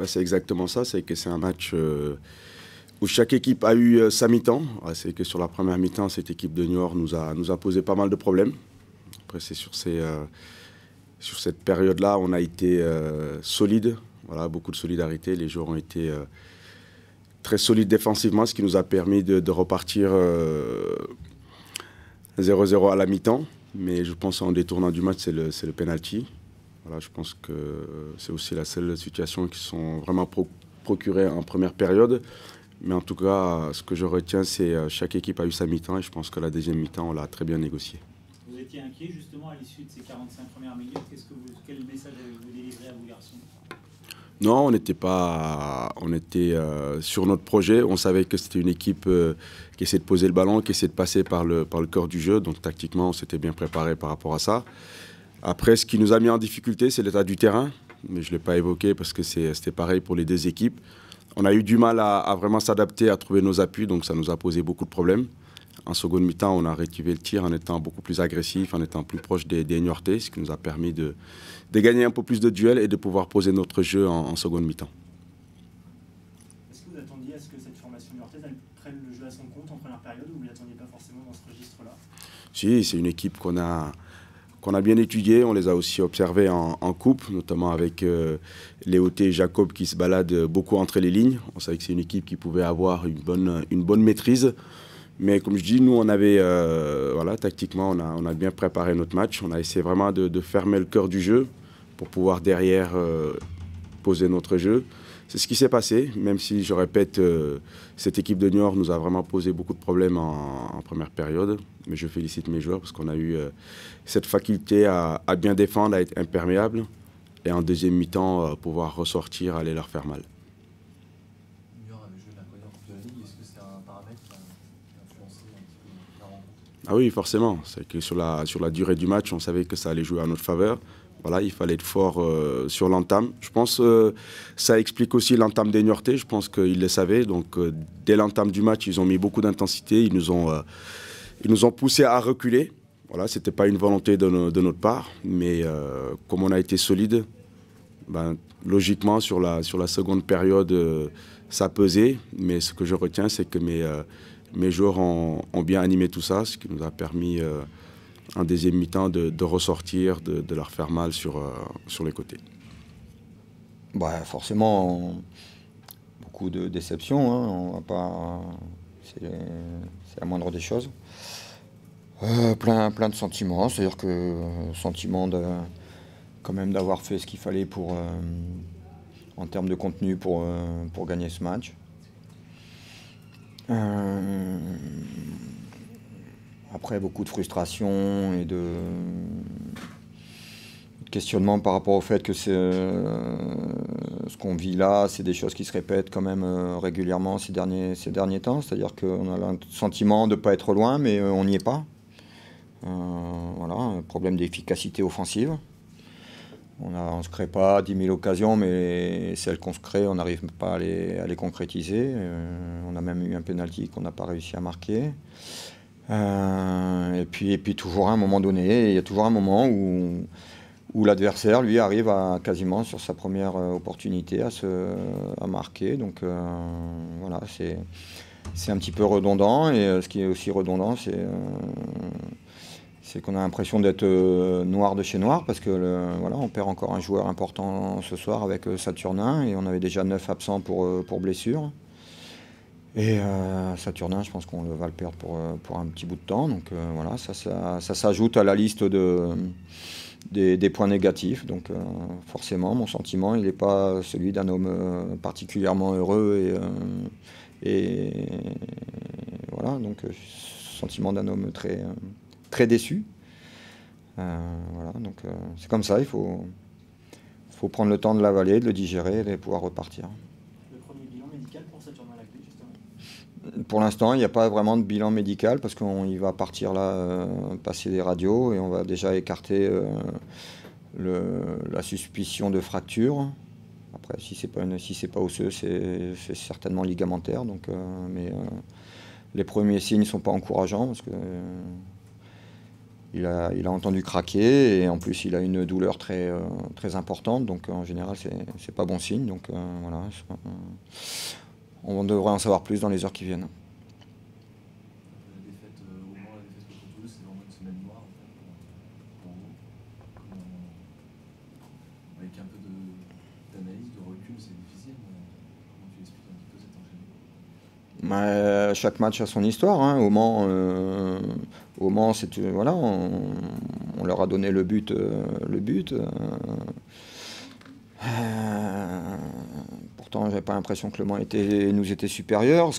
C'est exactement ça, c'est que c'est un match où chaque équipe a eu sa mi-temps. C'est que sur la première mi-temps, cette équipe de Niort nous a posé pas mal de problèmes. Après, c'est sur cette période-là, on a été solide, voilà, beaucoup de solidarité. Les joueurs ont été très solides défensivement, ce qui nous a permis de repartir 0-0 à la mi-temps. Mais je pense en détournant du match, c'est le penalty. Voilà, je pense que c'est aussi la seule situation qui sont vraiment procurées en première période. Mais en tout cas, ce que je retiens, c'est chaque équipe a eu sa mi-temps et je pense que la deuxième mi-temps, on l'a très bien négociée. Vous étiez inquiet justement à l'issue de ces 45 premières minutes. Quel message avez-vous délivré à vos garçons? Non, on n'était pas. On était sur notre projet. On savait que c'était une équipe qui essayait de poser le ballon, qui essayait de passer par le cœur du jeu. Donc tactiquement, on s'était bien préparé par rapport à ça. Après, ce qui nous a mis en difficulté, c'est l'état du terrain. Mais je ne l'ai pas évoqué parce que c'était pareil pour les deux équipes. On a eu du mal à vraiment s'adapter, à trouver nos appuis. Donc ça nous a posé beaucoup de problèmes. En seconde mi-temps, on a réactivé le tir en étant beaucoup plus agressif, en étant plus proche des Niortais, ce qui nous a permis de gagner un peu plus de duels et de pouvoir poser notre jeu en seconde mi-temps. Est-ce que vous attendiez à ce que cette formation niortaise prenne le jeu à son compte en première période ou vous ne l'attendiez pas forcément dans ce registre-là? Si, c'est une équipe qu'on a bien étudiée. On les a aussi observés en coupe, notamment avec Léoté et Jacob qui se baladent beaucoup entre les lignes. On savait que c'est une équipe qui pouvait avoir une bonne maîtrise. Mais comme je dis, nous, on avait, tactiquement, on a bien préparé notre match. On a essayé vraiment de fermer le cœur du jeu pour pouvoir derrière poser notre jeu. C'est ce qui s'est passé, même si, je répète, cette équipe de Niort nous a vraiment posé beaucoup de problèmes en première période. Mais je félicite mes joueurs parce qu'on a eu cette faculté à bien défendre, à être imperméable. Et en deuxième mi-temps, pouvoir ressortir, aller leur faire mal. Ah oui, forcément. C'est que sur la durée du match, on savait que ça allait jouer à notre faveur. Voilà, il fallait être fort sur l'entame. Je pense que ça explique aussi l'entame des Niortais. Je pense qu'ils le savaient. Donc, dès l'entame du match, ils ont mis beaucoup d'intensité. Ils nous ont poussés à reculer. Voilà, ce n'était pas une volonté de notre part. Mais comme on a été solide, logiquement, sur la seconde période, ça pesait. Mais ce que je retiens, c'est que mes joueurs ont bien animé tout ça, ce qui nous a permis en deuxième mi-temps de ressortir, de leur faire mal sur les côtés. Forcément, beaucoup de déceptions. Hein, on va pas, c'est la moindre des choses. Plein de sentiments, c'est-à-dire que sentiment quand même d'avoir fait ce qu'il fallait en termes de contenu pour gagner ce match. Après, beaucoup de frustration et de questionnement par rapport au fait que ce qu'on vit là, c'est des choses qui se répètent quand même régulièrement ces derniers temps. C'est-à-dire qu'on a le sentiment de ne pas être loin, mais on n'y est pas. Voilà, un problème d'efficacité offensive. On ne se crée pas 10 000 occasions, mais celles qu'on se crée, on n'arrive pas à les concrétiser. On a même eu un penalty qu'on n'a pas réussi à marquer. Et puis toujours à un moment donné, il y a toujours un moment où l'adversaire, lui, arrive quasiment sur sa première opportunité à marquer. Donc voilà, c'est un petit peu redondant. Et ce qui est aussi redondant, c'est qu'on a l'impression d'être noir de chez noir parce que voilà, on perd encore un joueur important ce soir avec Saturnin et on avait déjà 9 absents pour blessure. Et Saturnin, je pense qu'on va le perdre pour un petit bout de temps. Donc voilà, ça s'ajoute à la liste des points négatifs. Donc forcément, mon sentiment, il n'est pas celui d'un homme particulièrement heureux et voilà, donc sentiment d'un homme très déçu. Voilà, donc c'est comme ça, il faut prendre le temps de l'avaler, de le digérer et de pouvoir repartir. Le premier bilan médical pour Saturnin-Laclais, justement? Pour l'instant, il n'y a pas vraiment de bilan médical parce qu'on va partir là, passer des radios et on va déjà écarter la suspicion de fracture. Après, si c'est pas osseux, c'est certainement ligamentaire. Donc, mais les premiers signes ne sont pas encourageants parce que il a entendu craquer et en plus il a une douleur très, très importante, donc en général c'est pas bon signe. Donc voilà, on devrait en savoir plus dans les heures qui viennent. La défaite, au moins la défaite contre Toulouse, c'est vraiment une semaine noire en fait, pour vous. Avec un peu d'analyse, de recul, c'est difficile. Comment tu expliques un petit peu cet enchaînement? Chaque match a son histoire, hein. Au Mans, voilà, on leur a donné le but. Pourtant, j'avais pas l'impression que Le Mans nous était supérieur.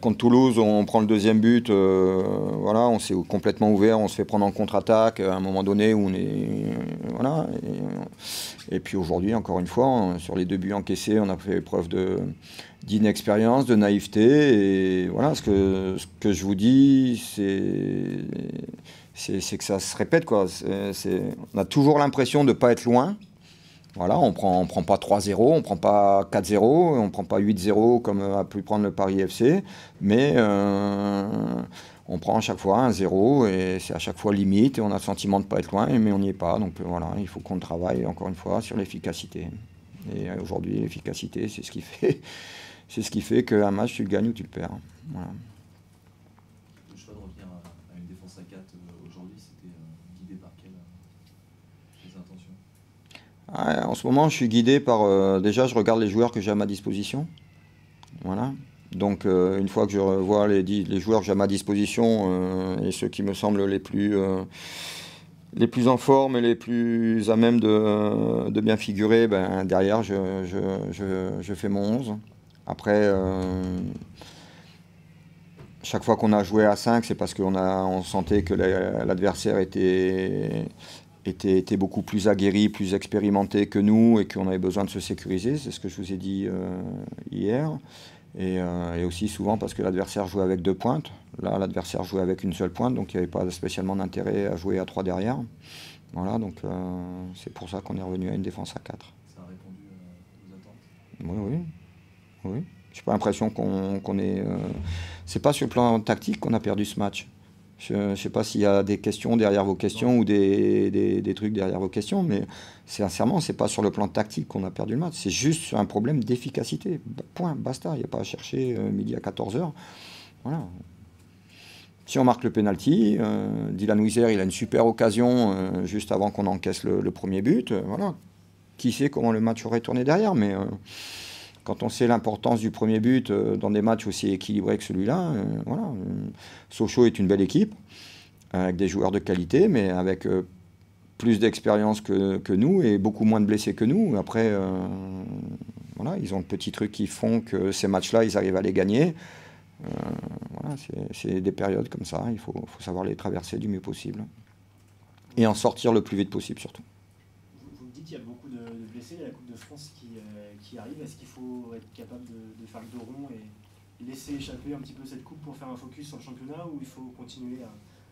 Contre Toulouse, on prend le deuxième but, voilà, on s'est complètement ouvert, on se fait prendre en contre-attaque à un moment donné où on est, voilà. Et puis aujourd'hui, encore une fois, sur les 2 buts encaissés, on a fait preuve d'inexpérience, de naïveté. Et voilà, ce que je vous dis, c'est que ça se répète, quoi. On a toujours l'impression de ne pas être loin. Voilà, on prend pas 3-0, on prend pas 4-0, on prend pas 8-0 comme a pu prendre le Paris FC, mais on prend à chaque fois un 0 et c'est à chaque fois limite et on a le sentiment de ne pas être loin, mais on n'y est pas. Donc voilà, il faut qu'on travaille encore une fois sur l'efficacité. Et aujourd'hui, l'efficacité, c'est ce qui fait qu'un match, tu le gagnes ou tu le perds. Voilà. Le choix de revenir à une défense à 4 aujourd'hui, c'était guidé par quelles intentions? En ce moment, je suis guidé par... déjà, je regarde les joueurs que j'ai à ma disposition. Voilà. Donc, une fois que je revois les joueurs que j'ai à ma disposition et ceux qui me semblent les plus en forme et les plus à même de bien figurer, ben, derrière, je fais mon 11. Après, chaque fois qu'on a joué à 5, c'est parce on sentait que l'adversaire était beaucoup plus aguerri, plus expérimenté que nous et qu'on avait besoin de se sécuriser. C'est ce que je vous ai dit hier. Et aussi souvent parce que l'adversaire jouait avec 2 pointes. Là, l'adversaire jouait avec une seule pointe, donc il n'y avait pas spécialement d'intérêt à jouer à 3 derrière. Voilà, donc c'est pour ça qu'on est revenu à une défense à 4. Ça a répondu aux attentes? Oui. J'ai pas l'impression qu'on est... c'est pas sur le plan tactique qu'on a perdu ce match. Je ne sais pas s'il y a des questions derrière vos questions ou des trucs derrière vos questions, mais sincèrement, c'est pas sur le plan tactique qu'on a perdu le match. C'est juste un problème d'efficacité. Point, basta. Il n'y a pas à chercher midi à 14h. Voilà. Si on marque le penalty, Dylan Wieser, il a une super occasion juste avant qu'on encaisse le premier but. Voilà. Qui sait comment le match aurait tourné derrière, mais quand on sait l'importance du premier but dans des matchs aussi équilibrés que celui-là, voilà. Sochaux est une belle équipe, avec des joueurs de qualité, mais avec plus d'expérience que nous et beaucoup moins de blessés que nous. Après, voilà, ils ont de petits trucs qui font que ces matchs-là, ils arrivent à les gagner. Voilà, c'est des périodes comme ça, il faut savoir les traverser du mieux possible. Et en sortir le plus vite possible surtout. Vous me dites qu'il y a beaucoup de blessés, il y a la Coupe de France qui arrive. Est-ce qu'il faut être capable de faire le dos rond et laisser échapper un petit peu cette coupe pour faire un focus sur le championnat, ou il faut continuer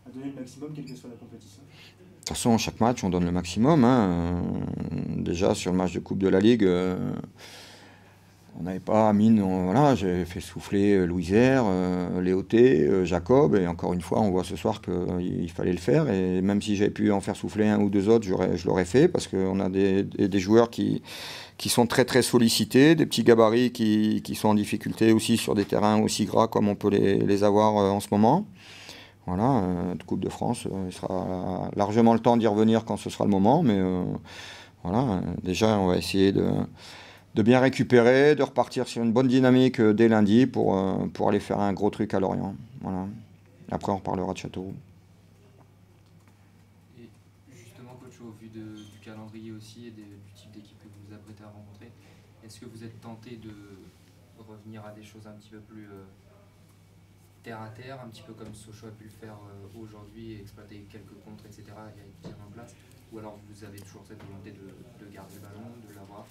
à donner le maximum quelle que soit la compétition? De toute façon, chaque match, on donne le maximum. Hein. Déjà, sur le match de Coupe de la Ligue, on n'avait pas mine. Voilà, j'ai fait souffler Louisère, Léoté, Jacob. Et encore une fois, on voit ce soir qu'il fallait le faire. Et même si j'avais pu en faire souffler un ou deux autres, je l'aurais fait. Parce qu'on a des joueurs qui sont très très sollicités, des petits gabarits qui sont en difficulté aussi sur des terrains aussi gras comme on peut les avoir en ce moment. Voilà, Coupe de France, il sera largement le temps d'y revenir quand ce sera le moment, mais voilà, déjà on va essayer de bien récupérer, de repartir sur une bonne dynamique dès lundi pour aller faire un gros truc à Lorient. Voilà. Après on reparlera de Châteauroux. Et justement, coach, au vu du calendrier aussi et du type d'équipe que vous vous apprêtez à rencontrer, est-ce que vous êtes tenté de revenir à des choses un petit peu plus terre à terre, un petit peu comme Sochaux a pu le faire aujourd'hui et exploiter quelques contres, etc. et bien en place, ou alors vous avez toujours cette volonté de garder le ballon, de l'avoir,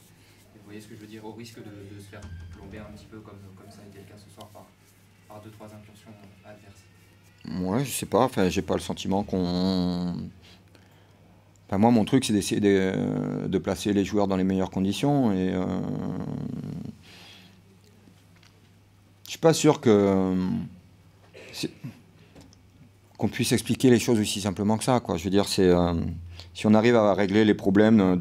et vous voyez ce que je veux dire, au risque de se faire plomber un petit peu comme ça a été le cas ce soir par 2-3 incursions adverses? Ouais, je sais pas, enfin j'ai pas le sentiment qu'on... Enfin, moi mon truc c'est d'essayer de placer les joueurs dans les meilleures conditions et je suis pas sûr que... qu'on puisse expliquer les choses aussi simplement que ça, quoi. Je veux dire, c'est si on arrive à régler les problèmes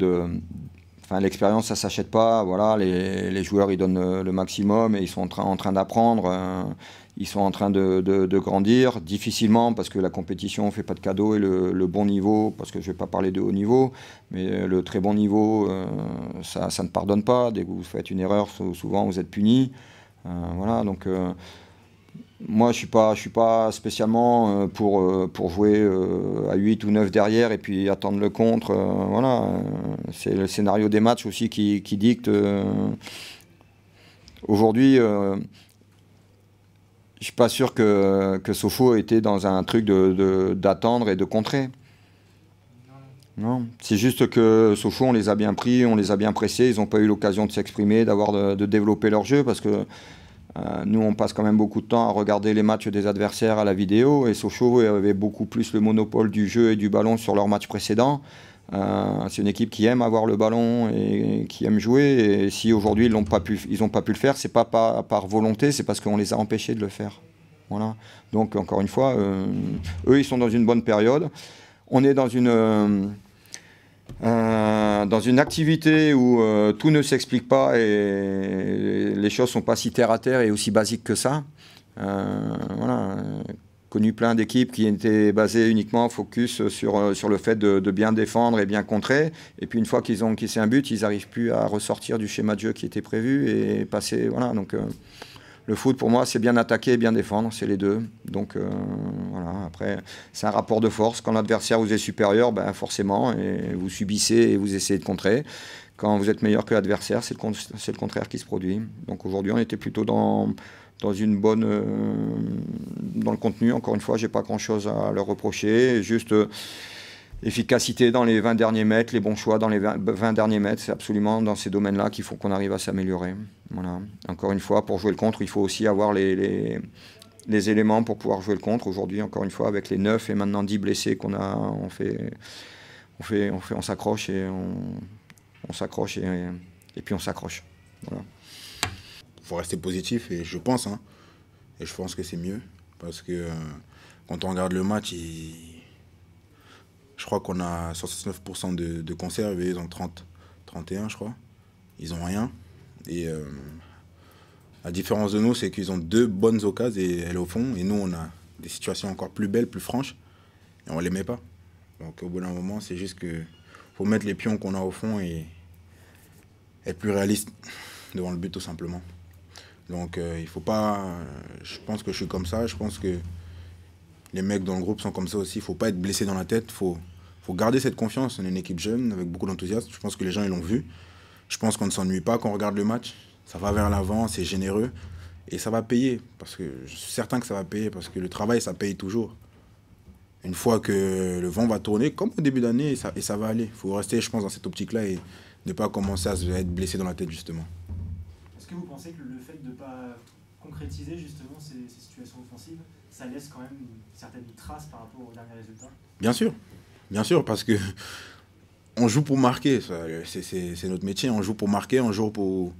enfin, l'expérience, ça s'achète pas. Voilà, les joueurs, ils donnent le maximum et ils sont en train d'apprendre. Ils sont en train de grandir, difficilement, parce que la compétition ne fait pas de cadeaux, et le bon niveau, parce que je ne vais pas parler de haut niveau, mais le très bon niveau, ça ne pardonne pas. Dès que vous faites une erreur, souvent vous êtes puni. Voilà, donc moi, je suis pas spécialement pour jouer à 8 ou 9 derrière et puis attendre le contre. Voilà, c'est le scénario des matchs aussi qui dicte. Aujourd'hui, je ne suis pas sûr que Sochaux était dans un truc d'attendre et de contrer. Non, c'est juste que Sochaux, on les a bien pris, on les a bien pressés. Ils n'ont pas eu l'occasion de s'exprimer, de développer leur jeu, parce que nous, on passe quand même beaucoup de temps à regarder les matchs des adversaires à la vidéo, et Sochaux avait beaucoup plus le monopole du jeu et du ballon sur leurs matchs précédents. C'est une équipe qui aime avoir le ballon et qui aime jouer, et si aujourd'hui ils n'ont pas pu le faire, c'est pas par volonté, c'est parce qu'on les a empêchés de le faire. Voilà. Donc encore une fois, eux, ils sont dans une bonne période. On est dans une activité où tout ne s'explique pas et les choses ne sont pas si terre à terre et aussi basiques que ça. Voilà. Connu plein d'équipes qui étaient basées uniquement focus sur le fait de bien défendre et bien contrer. Et puis une fois qu'ils ont encaissé un but, ils n'arrivent plus à ressortir du schéma de jeu qui était prévu et passer. Voilà. Donc le foot, pour moi, c'est bien attaquer et bien défendre, c'est les deux. Donc voilà, après, c'est un rapport de force. Quand l'adversaire vous est supérieur, ben, forcément, et vous subissez et vous essayez de contrer. Quand vous êtes meilleur que l'adversaire, c'est le contraire qui se produit. Donc aujourd'hui, on était plutôt dans une bonne... dans le contenu, encore une fois, je n'ai pas grand-chose à leur reprocher. Juste efficacité dans les 20 derniers mètres, les bons choix dans les 20 derniers mètres, c'est absolument dans ces domaines-là qu'il faut qu'on arrive à s'améliorer. Voilà. Encore une fois, pour jouer le contre, il faut aussi avoir les éléments pour pouvoir jouer le contre. Aujourd'hui, encore une fois, avec les 9 et maintenant 10 blessés qu'on a, on s'accroche et on s'accroche et puis on s'accroche. Voilà. Il faut rester positif et je pense que c'est mieux parce que quand on regarde le match, je crois qu'on a 69% de conserves et ils ont 31 je crois. Ils n'ont rien. Et la différence de nous, c'est qu'ils ont 2 bonnes occasions et elles au fond. Et nous, on a des situations encore plus belles, plus franches. Et on ne les met pas. Donc au bout d'un moment, c'est juste qu'il faut mettre les pions qu'on a au fond et être plus réaliste devant le but tout simplement. Donc il faut pas... je pense que je suis comme ça. Je pense que les mecs dans le groupe sont comme ça aussi. Il ne faut pas être blessé dans la tête. Il faut garder cette confiance. On est une équipe jeune avec beaucoup d'enthousiasme. Je pense que les gens ils l'ont vu. Je pense qu'on ne s'ennuie pas quand on regarde le match. Ça va vers l'avant, c'est généreux. Et ça va payer. Parce que je suis certain que ça va payer. Parce que le travail, ça paye toujours. Une fois que le vent va tourner, comme au début d'année, et ça va aller. Il faut rester, je pense, dans cette optique-là et ne pas commencer à être blessé dans la tête, justement. Est-ce que vous pensez que le fait de ne pas concrétiser, justement, ces situations offensives, ça laisse quand même une certaine trace par rapport aux derniers résultats? Bien sûr, parce que on joue pour marquer, c'est notre métier, on joue pour marquer, on joue pour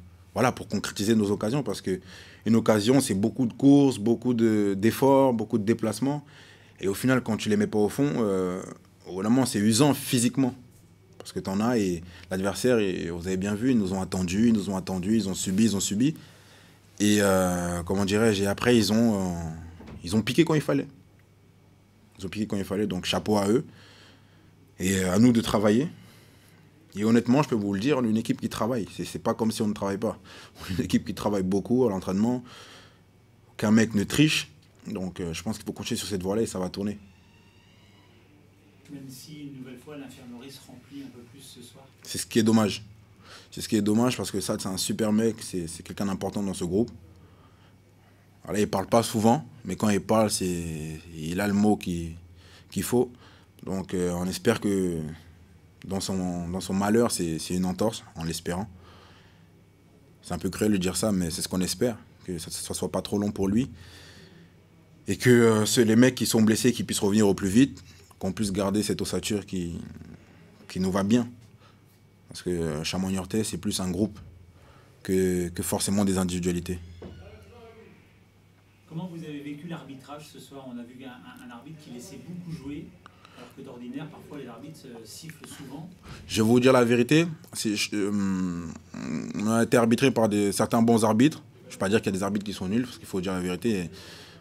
concrétiser nos occasions, parce qu'une occasion, c'est beaucoup de courses, beaucoup d'efforts, beaucoup de déplacements, et au final, quand tu ne les mets pas au fond, vraiment, c'est usant physiquement, parce que tu en as, et l'adversaire, vous avez bien vu, ils nous ont attendus, ils ont subi, et comment dirais-je, et après, ils ont piqué quand il fallait. Donc chapeau à eux, et à nous de travailler. Et honnêtement, je peux vous le dire, on est une équipe qui travaille. C'est pas comme si on ne travaille pas. On est une équipe qui travaille beaucoup à l'entraînement. Aucun mec ne triche. Donc je pense qu'il faut continuer sur cette voie-là et ça va tourner. Même si, une nouvelle fois, l'infirmerie se remplit un peu plus ce soir. C'est ce qui est dommage. C'est ce qui est dommage parce que ça, c'est un super mec. C'est quelqu'un d'important dans ce groupe. Alors là, il parle pas souvent, mais quand il parle, il a le mot qu'il faut. Donc on espère que dans son malheur, c'est une entorse, en l'espérant. C'est un peu cruel de dire ça, mais c'est ce qu'on espère, que ça ne soit pas trop long pour lui. Et que les mecs qui sont blessés, qui puissent revenir au plus vite, qu'on puisse garder cette ossature qui nous va bien. Parce que Chamois-Niortais, c'est plus un groupe que forcément des individualités. Comment vous avez vécu l'arbitrage ce soir? On a vu un arbitre qui laissait beaucoup jouer, alors que d'ordinaire, parfois, les arbitres sifflent souvent. Je vais vous dire la vérité. On a été arbitré par certains bons arbitres. Je ne vais pas dire qu'il y a des arbitres qui sont nuls, parce qu'il faut dire la vérité.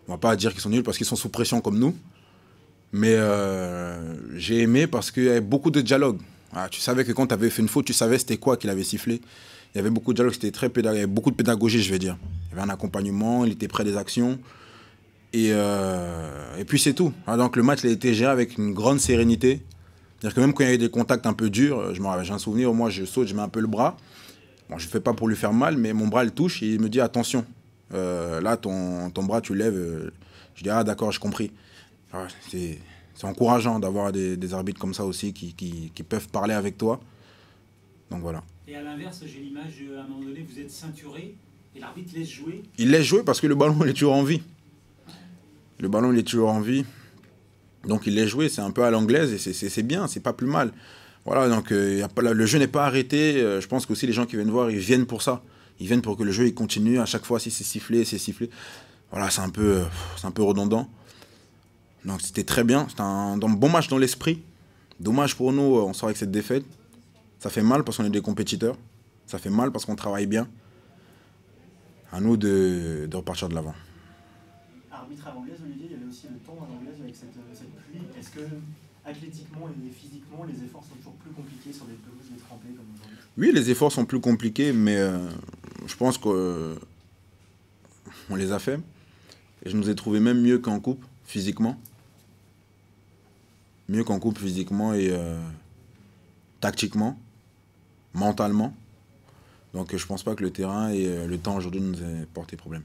On ne va pas dire qu'ils sont nuls parce qu'ils sont sous pression comme nous. Mais j'ai aimé parce qu'il y avait beaucoup de dialogue. Ah, tu savais que quand tu avais fait une faute, tu savais c'était quoi qu'il avait sifflé. Il y avait beaucoup de dialogue, c'était très il y avait beaucoup de pédagogie, je vais dire. Il y avait un accompagnement, il était près des actions. Et puis c'est tout. Ah, donc le match il a été géré avec une grande sérénité. C'est-à-dire que même quand il y avait des contacts un peu durs, j'ai un souvenir, moi je saute, je mets un peu le bras. Bon, je ne fais pas pour lui faire mal, mais mon bras il touche et il me dit attention. Là, ton bras, tu lèves. Je dis, ah d'accord, j'ai compris. Alors, c'est encourageant d'avoir des arbitres comme ça aussi qui peuvent parler avec toi. Donc voilà. Et à l'inverse, j'ai l'image, à un moment donné, vous êtes ceinturé et l'arbitre laisse jouer. Il laisse jouer parce que le ballon, il est toujours en vie. Le ballon, il est toujours en vie. Donc il laisse jouer, c'est un peu à l'anglaise et c'est bien, c'est pas plus mal. Voilà, donc le jeu n'est pas arrêté. Je pense qu'aussi les gens qui viennent voir, ils viennent pour ça. Ils viennent pour que le jeu il continue. À chaque fois, si c'est sifflé, c'est sifflé. Voilà, c'est un peu redondant. Donc c'était très bien. C'était un bon match dans l'esprit. Dommage pour nous, on sort avec cette défaite. Ça fait mal parce qu'on est des compétiteurs. Ça fait mal parce qu'on travaille bien. À nous de repartir de l'avant. Arbitre à l'anglaise, Olivier, il y avait aussi le temps à l'anglaise avec cette pluie. Est-ce que athlétiquement et physiquement, les efforts sont toujours plus compliqués sur des pelouses détrempées comme aujourd'hui? Oui, les efforts sont plus compliqués, mais je pense qu'on les a faits. Et je nous ai trouvé même mieux qu'en coupe, physiquement. Mieux qu'en coupe, physiquement et tactiquement, mentalement. Donc je ne pense pas que le terrain et le temps aujourd'hui nous aient porté problème.